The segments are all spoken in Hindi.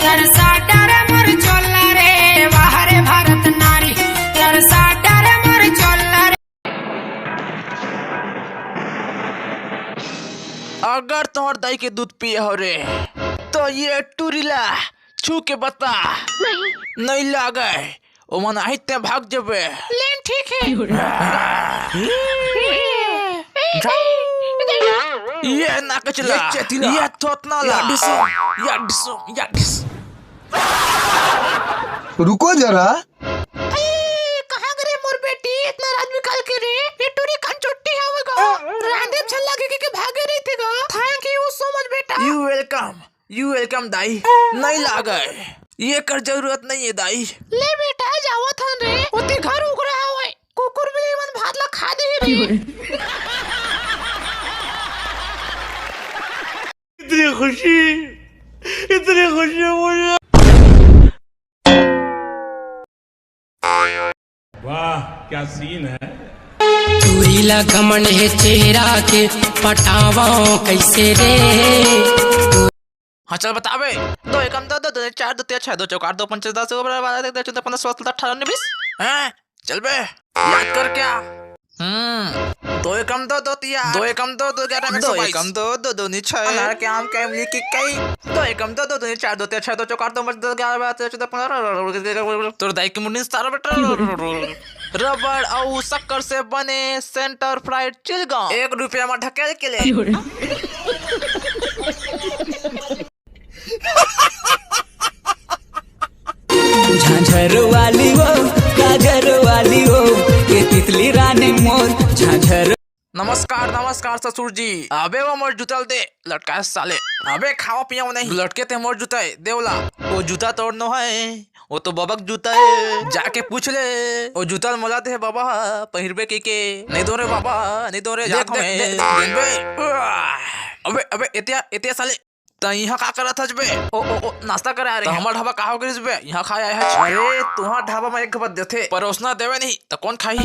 तरसाटर मोर चोला रे बाहरे भारत नारी तरसाटर मोर चोला रे। अगर तोहर दाई के दूध पिए हो रे तो ये टूरिला छू के बता। नहीं लागे ओ मन आहिते भाग जबे। लेन ठीक है। ये ना कचला ये थोतना ला या डिस। रुको जरा। कहाँ गए मोर बेटी इतना रात निकाल के रे ये टूरी कान चोटी आवेगा रांधे छल लगे के भागे रही थी गा। थैंक यू सो मच बेटा। यू वेलकम दाई। नहीं लागे ये कर जरूरत नहीं है दाई। ले बेटा जावा था रे उते घर उग रहा है कुकुर भी मन भात ला खा दे रे। इतनी खुशी मुझे। वाह क्या सीन है। चूरीला घमंड है चेहरा के पटावा कैसे रे। हाँ चल बतावे। 2 एकम 2 2 2 4 2 3 6 2 4 2 5 10 11 12 13 14 15 16 18 19 हैं चल बे याद कर क्या। 2 एकम 2 2 3 2 एकम 2 2 11 2 एकम 2 2 2 6 अनार के आम के इमली की कई 2 एकम 2 2 2 4 2 3 6 2 4 2 5 10 11 12 13 15 तोर दाई के मुंडी सारा बेटा रबड़ और शक्कर से बने सेंटर फ्राइड चिलगम 1 रुपया में ढकेल के ले। झांझर वाली वो गाजर वाली वो ये तितली रानी मोर झांझर। नमस्कार ससुर जी। अबे वो मोर जुतल दे लटका साले। अबे खाओ पियो नहीं लटके ते मोर जुता देवला। वो जूता तोड़नो है वो तो बबक जूता है जाके पूछ ले। वो जूता मोला दे बाबा पहिरबे के नहीं दो रे बाबा नहीं दो रे जात में। अबे एतिया साले त यहाँ का करत हज बे। ओ नाश्ता करे आ रे हमर ढाबा का हो गरिस बे यहाँ खाए आए हज। अरे तुहार ढाबा में एक बात देथे परोसना देवे नहीं त कौन खाई।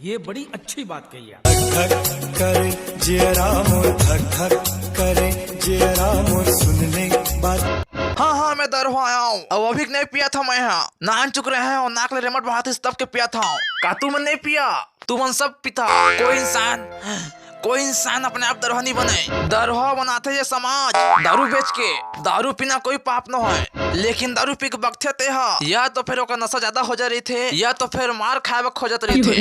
ये बड़ी अच्छी बात कही है। धक करे जेरा मोर धक करे जेरा मोर सुन ले बात। हाँ मैं दरवा आया हूँ अब अभी नहीं पिया था मैं यहाँ नान चुक रहे हैं और नाक ले रेमट बहाते तब के पिया था का तू मन नहीं पिया तू मन सब पिता। कोई इंसान अपने आप दरवा नहीं बने। दरवा बनाते ये समाज दारू बेच के। दारू पीना कोई पाप न है लेकिन दारू पी के बकते थे या तो फिर ओका नशा ज्यादा हो जा रही थे या तो फिर मार खाए खोजत रही थे।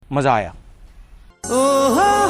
मजा आया। ओहो